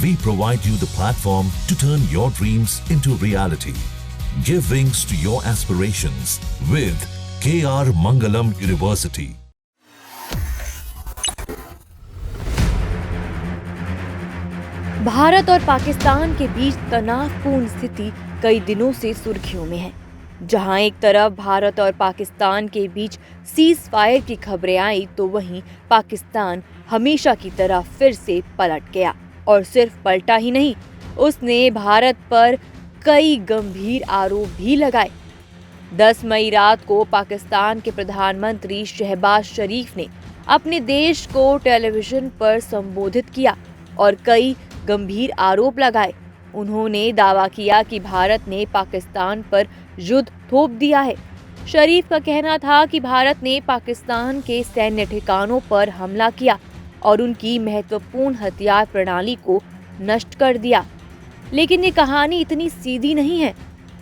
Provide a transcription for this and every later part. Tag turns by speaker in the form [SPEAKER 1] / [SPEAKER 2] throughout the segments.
[SPEAKER 1] We provide you the platform to turn your dreams into reality. Give wings to your aspirations with KR Mangalam University.
[SPEAKER 2] Bharat और पाकिस्तान के बीच तनावपूर्ण स्थिति कई दिनों से सुर्खियों में है। जहां एक तरफ भारत और पाकिस्तान के बीच सीज फायर की खबरें आई, तो वहीं पाकिस्तान हमेशा की तरह फिर से पलट गया। और सिर्फ पलटा ही नहीं, उसने भारत पर कई गंभीर आरोप भी लगाए। 10 मई रात को पाकिस्तान के प्रधानमंत्री शहबाज शरीफ ने अपने देश को टेलीविजन पर संबोधित किया और कई गंभीर आरोप लगाए। उन्होंने दावा किया कि भारत ने पाकिस्तान पर युद्ध थोप दिया है। शरीफ का कहना था कि भारत ने पाकिस्तान के सैन्य ठिकानों पर हमला किया और उनकी महत्वपूर्ण हथियार प्रणाली को नष्ट कर दिया। लेकिन ये कहानी इतनी सीधी नहीं है।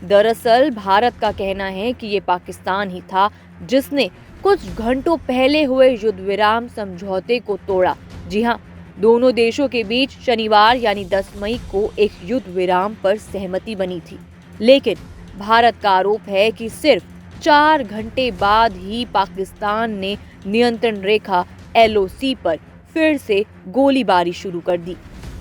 [SPEAKER 2] दरअसल भारत का कहना है कि ये पाकिस्तान ही था जिसने कुछ घंटों पहले हुए युद्ध विराम समझौते को तोड़ा। जी हाँ, दोनों देशों के बीच शनिवार यानी 10 मई को एक युद्ध विराम पर सहमति बनी थी। लेकिन भारत का आरोप है कि सिर्फ 4 घंटे बाद ही पाकिस्तान ने नियंत्रण रेखा LOC पर फिर से गोलीबारी शुरू कर दी।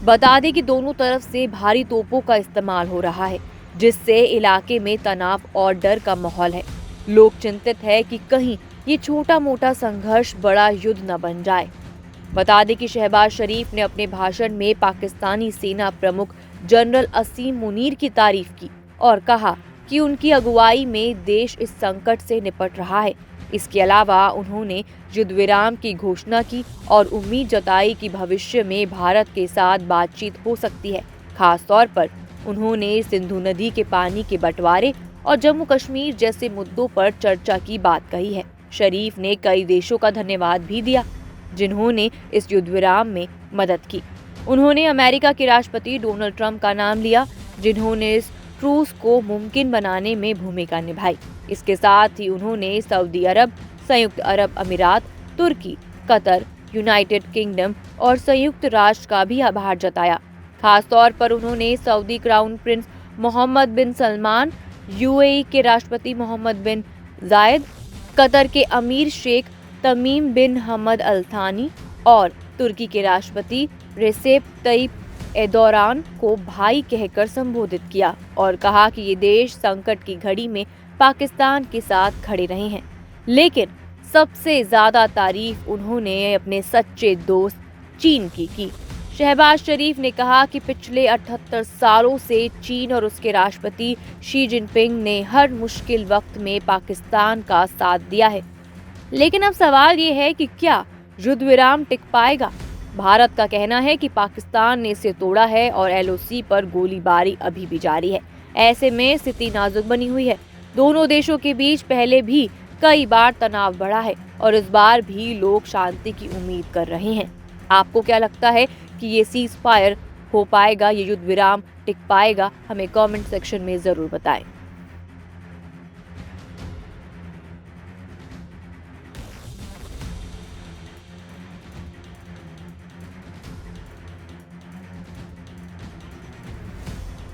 [SPEAKER 2] बता दें कि दोनों तरफ से भारी तोपों का इस्तेमाल हो रहा है, जिससे इलाके में तनाव और डर का माहौल है। लोग चिंतित है कि कहीं ये छोटा मोटा संघर्ष बड़ा युद्ध न बन जाए। बता दें कि शहबाज शरीफ ने अपने भाषण में पाकिस्तानी सेना प्रमुख जनरल असीम मुनीर की तारीफ की और कहा कि उनकी अगुवाई में देश इस संकट से निपट रहा है। इसके अलावा उन्होंने युद्ध विराम की घोषणा की और उम्मीद जताई कि भविष्य में भारत के साथ बातचीत हो सकती है। खास तौर पर उन्होंने सिंधु नदी के पानी के बंटवारे और जम्मू कश्मीर जैसे मुद्दों पर चर्चा की बात कही है। शरीफ ने कई देशों का धन्यवाद भी दिया जिन्होंने इस युद्ध विराम में मदद की। उन्होंने अमेरिका के राष्ट्रपति डोनाल्ड ट्रंप का नाम लिया, जिन्होंने इस ट्रूस को मुमकिन बनाने में भूमिका निभाई। इसके साथ ही उन्होंने सऊदी अरब, संयुक्त अरब अमीरात, तुर्की, कतर, यूनाइटेड किंगडम और संयुक्त राष्ट्र का भी आभार जताया। खास तौर पर उन्होंने सऊदी क्राउन प्रिंस मोहम्मद बिन सलमान, UAE के राष्ट्रपति मोहम्मद बिन जायद, कतर के अमीर शेख तमीम बिन हमद अल थानी और तुर्की के राष्ट्रपति रेसेप तय्यिप एर्दोगान को भाई कहकर संबोधित किया और कहा कि ये देश संकट की घड़ी में पाकिस्तान के साथ खड़े रहे हैं। लेकिन सबसे ज्यादा तारीफ उन्होंने अपने सच्चे दोस्त चीन की। शहबाज शरीफ ने कहा कि पिछले 78 सालों से चीन और उसके राष्ट्रपति शी जिनपिंग ने हर मुश्किल वक्त में पाकिस्तान का साथ दिया है। लेकिन अब सवाल ये है कि क्या युद्ध विराम टिक पाएगा? भारत का कहना है कि पाकिस्तान ने इसे तोड़ा है और LOC पर गोलीबारी अभी भी जारी है। ऐसे में स्थिति नाजुक बनी हुई है। दोनों देशों के बीच पहले भी कई बार तनाव बढ़ा है और इस बार भी लोग शांति की उम्मीद कर रहे हैं। आपको क्या लगता है कि ये सीज फायर हो पाएगा, ये युद्ध विराम टिक पाएगा? हमें कमेंट सेक्शन में जरूर बताएं।